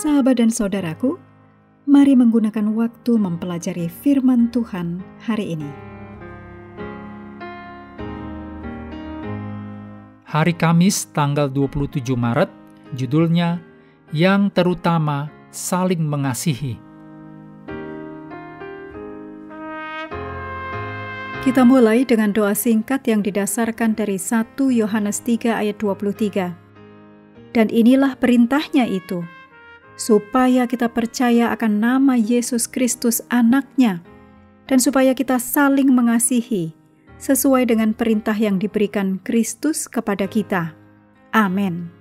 Sahabat dan saudaraku, mari menggunakan waktu mempelajari firman Tuhan hari ini. Hari Kamis tanggal 27 Maret, judulnya Yang Terutama Saling Mengasihi. Kita mulai dengan doa singkat yang didasarkan dari 1 Yohanes 3 ayat 23. Dan inilah perintahnya itu, supaya kita percaya akan nama Yesus Kristus Anaknya, dan supaya kita saling mengasihi, sesuai dengan perintah yang diberikan Kristus kepada kita. Amin.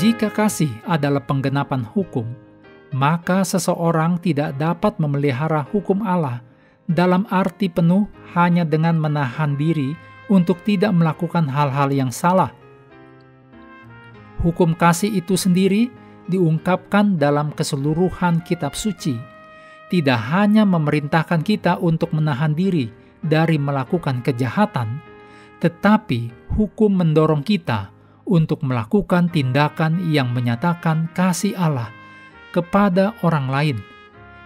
Jika kasih adalah penggenapan hukum, maka seseorang tidak dapat memelihara hukum Allah dalam arti penuh hanya dengan menahan diri untuk tidak melakukan hal-hal yang salah. Hukum kasih itu sendiri diungkapkan dalam keseluruhan kitab suci, tidak hanya memerintahkan kita untuk menahan diri dari melakukan kejahatan, tetapi hukum mendorong kita untuk melakukan tindakan yang menyatakan kasih Allah kepada orang lain,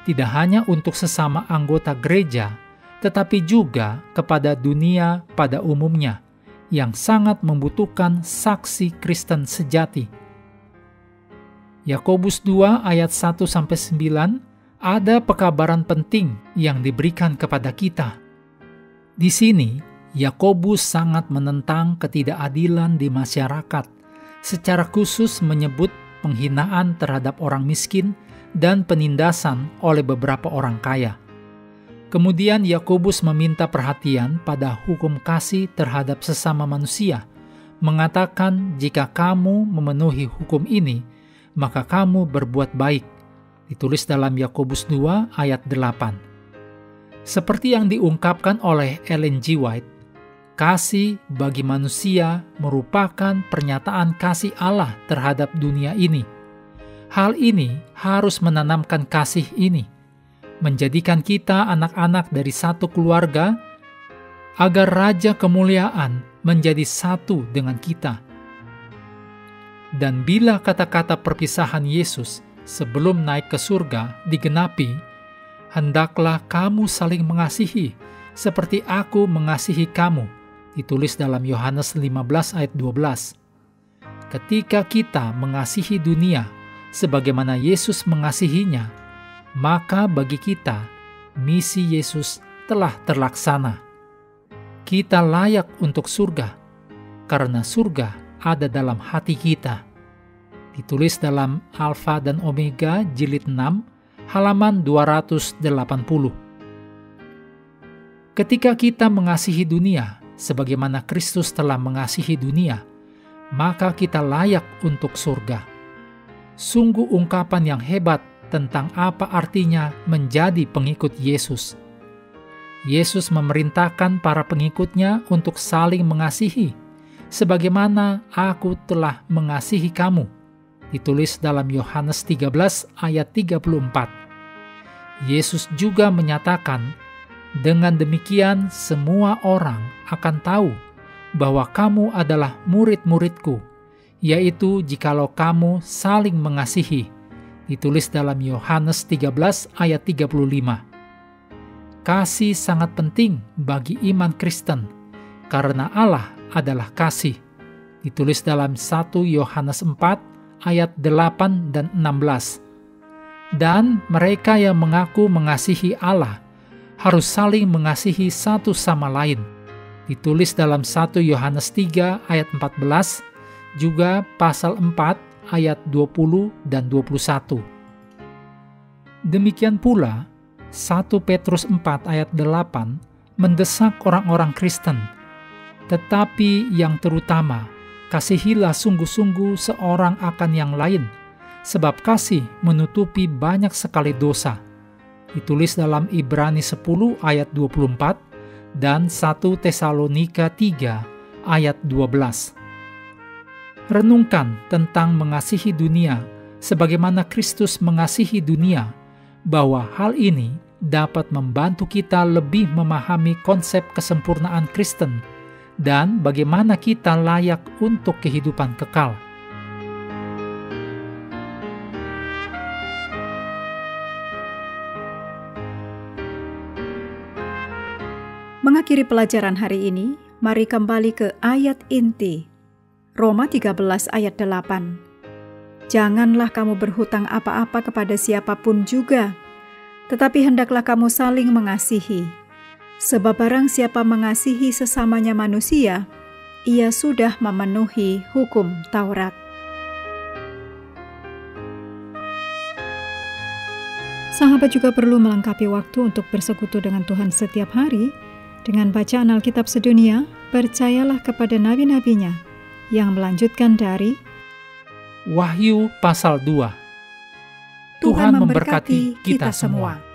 tidak hanya untuk sesama anggota gereja, tetapi juga kepada dunia pada umumnya, yang sangat membutuhkan saksi Kristen sejati. Yakobus 2 ayat 1-9 ada pekabaran penting yang diberikan kepada kita. Di sini, Yakobus sangat menentang ketidakadilan di masyarakat, secara khusus menyebut penghinaan terhadap orang miskin dan penindasan oleh beberapa orang kaya. Kemudian Yakobus meminta perhatian pada hukum kasih terhadap sesama manusia, mengatakan jika kamu memenuhi hukum ini, maka kamu berbuat baik. Ditulis dalam Yakobus 2 ayat 8. Seperti yang diungkapkan oleh Ellen G. White, kasih bagi manusia merupakan pernyataan kasih Allah terhadap dunia ini. Hal ini harus menanamkan kasih ini, menjadikan kita anak-anak dari satu keluarga, agar Raja Kemuliaan menjadi satu dengan kita. Dan bila kata-kata perpisahan Yesus sebelum naik ke surga digenapi, hendaklah kamu saling mengasihi, seperti aku mengasihi kamu, ditulis dalam Yohanes 15 ayat 12. Ketika kita mengasihi dunia sebagaimana Yesus mengasihinya, maka bagi kita, misi Yesus telah terlaksana. Kita layak untuk surga, karena surga ada dalam hati kita. Ditulis dalam Alfa dan Omega jilid 6, halaman 280. Ketika kita mengasihi dunia, sebagaimana Kristus telah mengasihi dunia, maka kita layak untuk surga. Sungguh ungkapan yang hebat tentang apa artinya menjadi pengikut Yesus. Yesus memerintahkan para pengikutnya untuk saling mengasihi, sebagaimana aku telah mengasihi kamu. Ditulis dalam Yohanes 13 ayat 34. Yesus juga menyatakan, dengan demikian semua orang akan tahu bahwa kamu adalah murid-muridku, yaitu jikalau kamu saling mengasihi. Ditulis dalam Yohanes 13 ayat 35. Kasih sangat penting bagi iman Kristen, karena Allah adalah kasih. Ditulis dalam 1 Yohanes 4 ayat 8 dan 16. Dan mereka yang mengaku mengasihi Allah harus saling mengasihi satu sama lain. Ditulis dalam 1 Yohanes 3 ayat 14, juga pasal 4 ayat 20 dan 21. Demikian pula, 1 Petrus 4 ayat 8 mendesak orang-orang Kristen, tetapi yang terutama, kasihilah sungguh-sungguh seorang akan yang lain, sebab kasih menutupi banyak sekali dosa. Ditulis dalam Ibrani 10 ayat 24 dan 1 Tesalonika 3 ayat 12. Renungkan tentang mengasihi dunia sebagaimana Kristus mengasihi dunia, bahwa hal ini dapat membantu kita lebih memahami konsep kesempurnaan Kristen dan bagaimana kita layak untuk kehidupan kekal. Mengakhiri pelajaran hari ini, mari kembali ke ayat inti. Roma 13 ayat 8. Janganlah kamu berhutang apa-apa kepada siapapun juga, tetapi hendaklah kamu saling mengasihi. Sebab barang siapa mengasihi sesamanya manusia, ia sudah memenuhi hukum Taurat. Sahabat juga perlu melengkapi waktu untuk bersekutu dengan Tuhan setiap hari, dengan bacaan Alkitab sedunia. Percayalah kepada nabi-nabinya, yang melanjutkan dari Wahyu pasal 2. Tuhan memberkati kita semua.